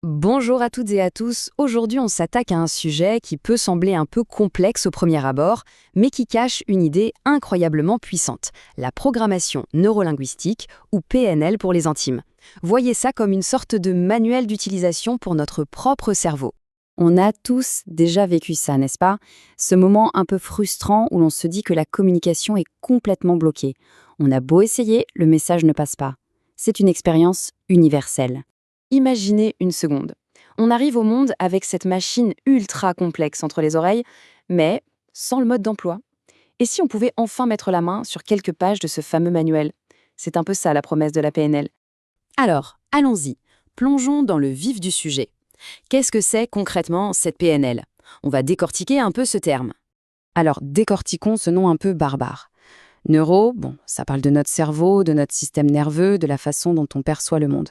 Bonjour à toutes et à tous. Aujourd'hui, on s'attaque à un sujet qui peut sembler un peu complexe au premier abord, mais qui cache une idée incroyablement puissante, la programmation neurolinguistique ou PNL pour les intimes. Voyez ça comme une sorte de manuel d'utilisation pour notre propre cerveau. On a tous déjà vécu ça, n'est-ce pas? Ce moment un peu frustrant où l'on se dit que la communication est complètement bloquée. On a beau essayer, le message ne passe pas. C'est une expérience universelle. Imaginez une seconde. On arrive au monde avec cette machine ultra complexe entre les oreilles, mais sans le mode d'emploi. Et si on pouvait enfin mettre la main sur quelques pages de ce fameux manuel? C'est un peu ça la promesse de la PNL. Alors, allons-y. Plongeons dans le vif du sujet. Qu'est-ce que c'est concrètement cette PNL? On va décortiquer un peu ce terme. Alors, décortiquons ce nom un peu barbare. Neuro, bon, ça parle de notre cerveau, de notre système nerveux, de la façon dont on perçoit le monde.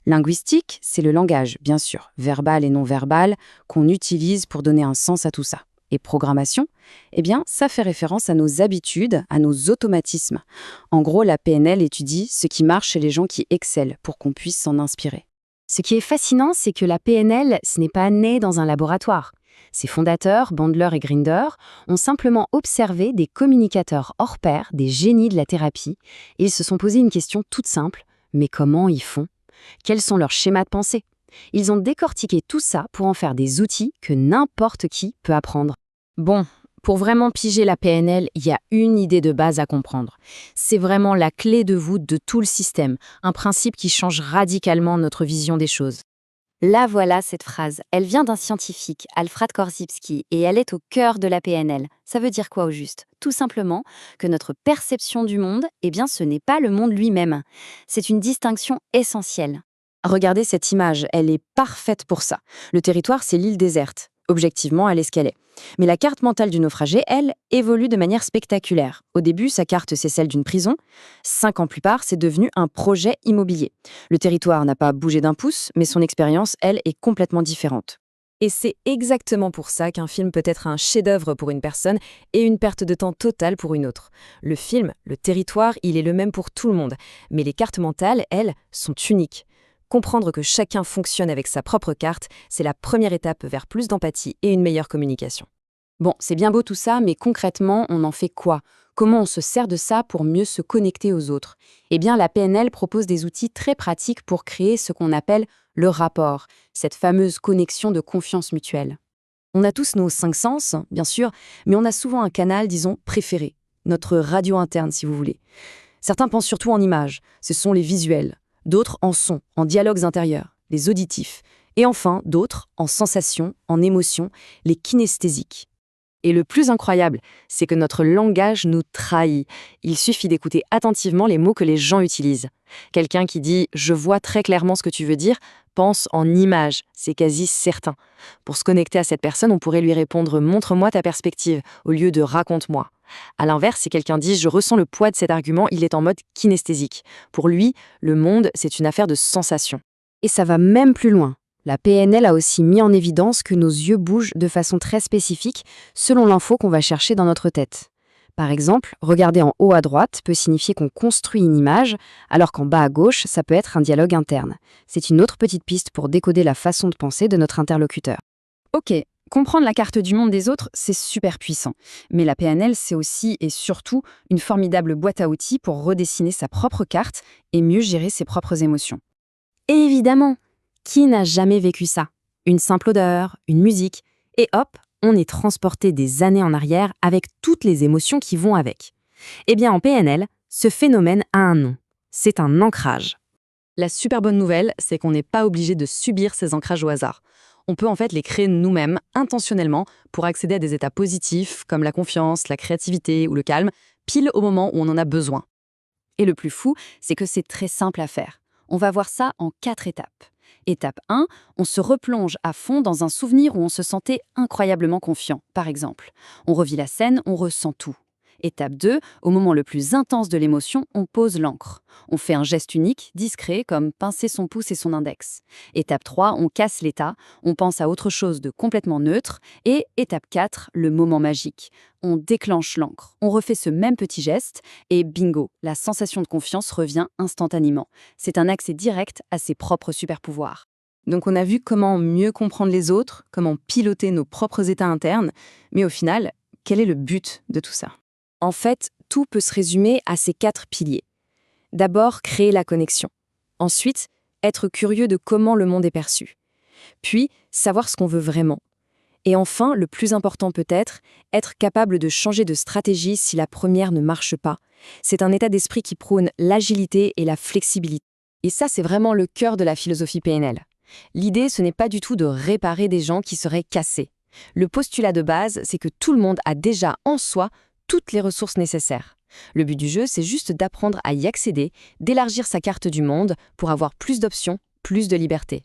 Linguistique, c'est le langage, bien sûr, verbal et non verbal, qu'on utilise pour donner un sens à tout ça. Et programmation, eh bien, ça fait référence à nos habitudes, à nos automatismes. En gros, la PNL étudie ce qui marche chez les gens qui excellent pour qu'on puisse s'en inspirer. Ce qui est fascinant, c'est que la PNL, ce n'est pas né dans un laboratoire. Ses fondateurs, Bandler et Grinder, ont simplement observé des communicateurs hors pair, des génies de la thérapie, et ils se sont posé une question toute simple, mais comment ils font? Quels sont leurs schémas de pensée? Ils ont décortiqué tout ça pour en faire des outils que n'importe qui peut apprendre. Bon, pour vraiment piger la PNL, il y a une idée de base à comprendre. C'est vraiment la clé de voûte de tout le système, un principe qui change radicalement notre vision des choses. Là voilà cette phrase. Elle vient d'un scientifique, Alfred Korzybski, et elle est au cœur de la PNL. Ça veut dire quoi au juste? Tout simplement que notre perception du monde, eh bien ce n'est pas le monde lui-même. C'est une distinction essentielle. Regardez cette image, elle est parfaite pour ça. Le territoire, c'est l'île déserte. Objectivement, elle est ce qu'elle est. Mais la carte mentale du naufragé, elle, évolue de manière spectaculaire. Au début, sa carte, c'est celle d'une prison. 5 ans plus tard, c'est devenu un projet immobilier. Le territoire n'a pas bougé d'un pouce, mais son expérience, elle, est complètement différente. Et c'est exactement pour ça qu'un film peut être un chef-d'œuvre pour une personne et une perte de temps totale pour une autre. Le film, le territoire, il est le même pour tout le monde, mais les cartes mentales, elles, sont uniques. Comprendre que chacun fonctionne avec sa propre carte, c'est la première étape vers plus d'empathie et une meilleure communication. Bon, c'est bien beau tout ça, mais concrètement, on en fait quoi? Comment on se sert de ça pour mieux se connecter aux autres? Eh bien, la PNL propose des outils très pratiques pour créer ce qu'on appelle le rapport, cette fameuse connexion de confiance mutuelle. On a tous nos 5 sens, bien sûr, mais on a souvent un canal, disons, préféré, notre radio interne, si vous voulez. Certains pensent surtout en images, ce sont les visuels, d'autres en sons, en dialogues intérieurs, les auditifs, et enfin d'autres en sensations, en émotions, les kinesthésiques. Et le plus incroyable, c'est que notre langage nous trahit. Il suffit d'écouter attentivement les mots que les gens utilisent. Quelqu'un qui dit « je vois très clairement ce que tu veux dire » pense en images, c'est quasi certain. Pour se connecter à cette personne, on pourrait lui répondre « montre-moi ta perspective » au lieu de « raconte-moi ». À l'inverse, si quelqu'un dit « je ressens le poids de cet argument », il est en mode kinesthésique. Pour lui, le monde, c'est une affaire de sensation. Et ça va même plus loin. La PNL a aussi mis en évidence que nos yeux bougent de façon très spécifique selon l'info qu'on va chercher dans notre tête. Par exemple, regarder en haut à droite peut signifier qu'on construit une image, alors qu'en bas à gauche, ça peut être un dialogue interne. C'est une autre petite piste pour décoder la façon de penser de notre interlocuteur. Ok, comprendre la carte du monde des autres, c'est super puissant. Mais la PNL, c'est aussi et surtout une formidable boîte à outils pour redessiner sa propre carte et mieux gérer ses propres émotions. Évidemment, qui n'a jamais vécu ça? Une simple odeur, une musique, et hop, on est transporté des années en arrière avec toutes les émotions qui vont avec. Eh bien, en PNL, ce phénomène a un nom. C'est un ancrage. La super bonne nouvelle, c'est qu'on n'est pas obligé de subir ces ancrages au hasard. On peut en fait les créer nous-mêmes, intentionnellement, pour accéder à des états positifs, comme la confiance, la créativité ou le calme, pile au moment où on en a besoin. Et le plus fou, c'est que c'est très simple à faire. On va voir ça en 4 étapes. Étape 1, on se replonge à fond dans un souvenir où on se sentait incroyablement confiant, par exemple. On revit la scène, on ressent tout. Étape 2, au moment le plus intense de l'émotion, on pose l'encre. On fait un geste unique, discret, comme pincer son pouce et son index. Étape 3, on casse l'état, on pense à autre chose de complètement neutre. Et étape 4, le moment magique. On déclenche l'encre, on refait ce même petit geste, et bingo, la sensation de confiance revient instantanément. C'est un accès direct à ses propres super-pouvoirs. Donc on a vu comment mieux comprendre les autres, comment piloter nos propres états internes, mais au final, quel est le but de tout ça? En fait, tout peut se résumer à ces 4 piliers. D'abord, créer la connexion. Ensuite, être curieux de comment le monde est perçu. Puis, savoir ce qu'on veut vraiment. Et enfin, le plus important peut-être, être capable de changer de stratégie si la première ne marche pas. C'est un état d'esprit qui prône l'agilité et la flexibilité. Et ça, c'est vraiment le cœur de la philosophie PNL. L'idée, ce n'est pas du tout de réparer des gens qui seraient cassés. Le postulat de base, c'est que tout le monde a déjà en soi toutes les ressources nécessaires. Le but du jeu, c'est juste d'apprendre à y accéder, d'élargir sa carte du monde pour avoir plus d'options, plus de liberté.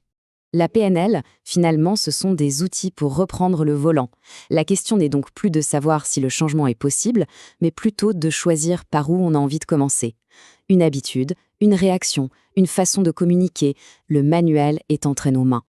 La PNL, finalement, ce sont des outils pour reprendre le volant. La question n'est donc plus de savoir si le changement est possible, mais plutôt de choisir par où on a envie de commencer. Une habitude, une réaction, une façon de communiquer, le manuel est entre nos mains.